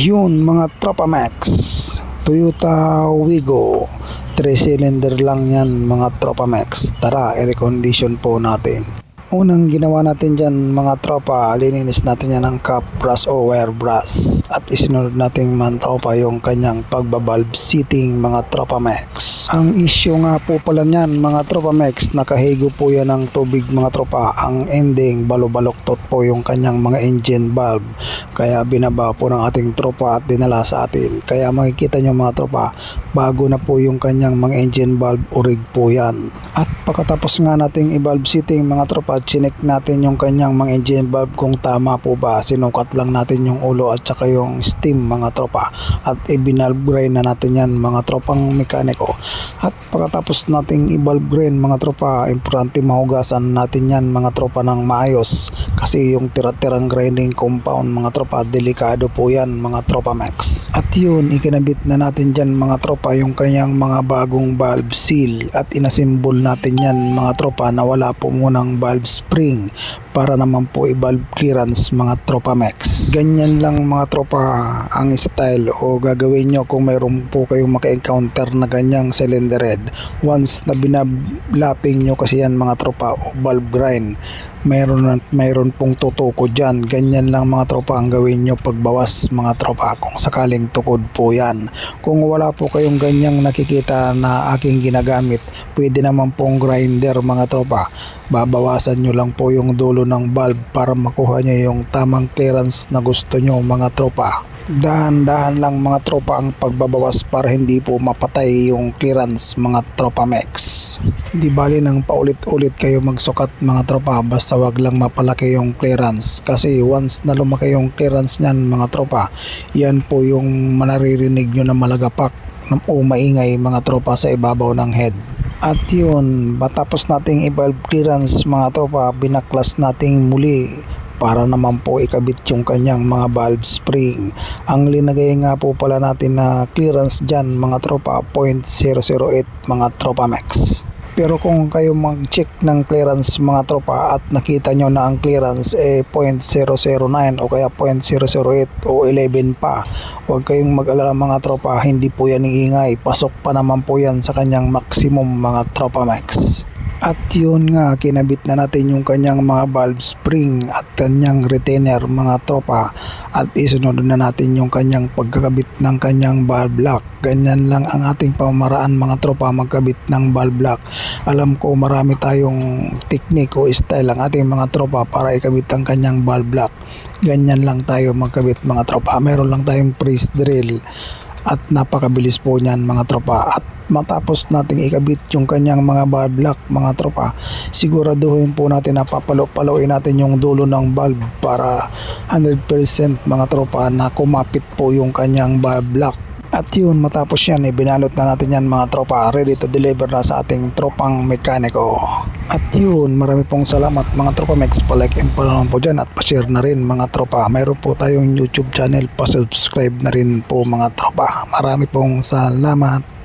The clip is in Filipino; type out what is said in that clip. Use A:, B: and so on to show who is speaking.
A: Yun mga Tropa Max, Toyota Wigo 3-cylinder lang yan mga Tropa Max. Tara, i-recondition po natin. Unang ginawa natin dyan mga tropa, lininis natin yan ng cap brush o wire brush at isinunod natin mga tropa yung kanyang pagbabalb seating mga Tropa Max. Ang issue nga po pala niyan mga Tropa Max, nakahigo po yan ng tubig mga tropa. Ang ending balo-baloktot po yung kanyang mga engine valve, kaya binaba po ng ating tropa at dinala sa atin. Kaya makikita nyo mga tropa, bago na po yung kanyang mga engine valve o rig po yan. At pagkatapos nga nating i-valve seating mga tropa, chinek natin yung kanyang mga engine valve kung tama po ba. Sinukat lang natin yung ulo at saka yung steam mga tropa, at i-valve grind na natin yan mga tropang mekaniko. At pagkatapos nating i-valve grind mga tropa, importante mahugasan natin yan mga tropa ng maayos, kasi yung tira-tirang grinding compound mga tropa, delikado po yan mga Tropa Max. At yun, ikinabit na natin dyan mga tropa yung kanyang mga bagong valve seal, at inasimbol natin yan mga tropa na wala po munang valve spring para naman po i-valve clearance mga Tropa Max. Ganyan lang mga tropa ang style o gagawin nyo kung mayroon po kayong maka-encounter na ganyang cylinder head. Once na binablapping nyo kasi yan mga tropa o valve grind, mayroon pong tutuko dyan. Ganyan lang mga tropa ang gawin nyo pagbawas mga tropa kung sakaling tukod po yan. Kung wala po kayong ganyang nakikita na aking ginagamit, pwede naman pong grinder mga tropa. Babawasan nyo lang po yung dulo ng valve para makuha nyo yung tamang clearance na gusto nyo mga tropa. Dahan-dahan lang mga tropa ang pagbabawas para hindi po mapatay yung clearance mga Tropa Max. Di bali nang paulit-ulit kayo magsukat mga tropa, basta wag lang mapalaki yung clearance, kasi once na lumaki yung clearance nyan mga tropa, yan po yung manaririnig nyo na malagapak o maingay mga tropa sa ibabaw ng head. At yun, matapos nating i-valve clearance mga tropa, binaklas nating muli para naman po ikabit yung kanyang mga valve spring. Ang linagay nga po pala natin na clearance dyan mga tropa, 0.008 mga Tropa Max. Pero kung kayo mag-check ng clearance mga tropa at nakita nyo na ang clearance 0.009 o kaya 0.008 o 11 pa, huwag kayong mag-alala mga tropa, hindi po yan iingay. Pasok pa naman po yan sa kanyang maximum mga Tropa Max. At yun nga, kinabit na natin yung kanyang mga valve spring at kanyang retainer mga tropa, at isunod na natin yung kanyang pagkakabit ng kanyang valve lock. Ganyan lang ang ating pamamaraan mga tropa magkabit ng valve lock. Alam ko marami tayong technique o style ang ating mga tropa para ikabit ang kanyang valve lock. Ganyan lang tayo magkabit mga tropa. Meron lang tayong press drill at napakabilis po niyan mga tropa. At matapos nating ikabit yung kanyang mga valve lock mga tropa, siguraduhin po natin na papalo-paloin natin yung dulo ng valve para 100% mga tropa na kumapit po yung kanyang valve lock. At yun, matapos yan, ibinalot na natin yan mga tropa, ready to deliver na sa ating tropang mekaniko. At yun, marami pong salamat mga Tropa Max, pa-like and follow po dyan at pa-share na rin mga tropa. Mayroon po tayong YouTube channel, pa-subscribe na rin po mga tropa. Marami pong salamat.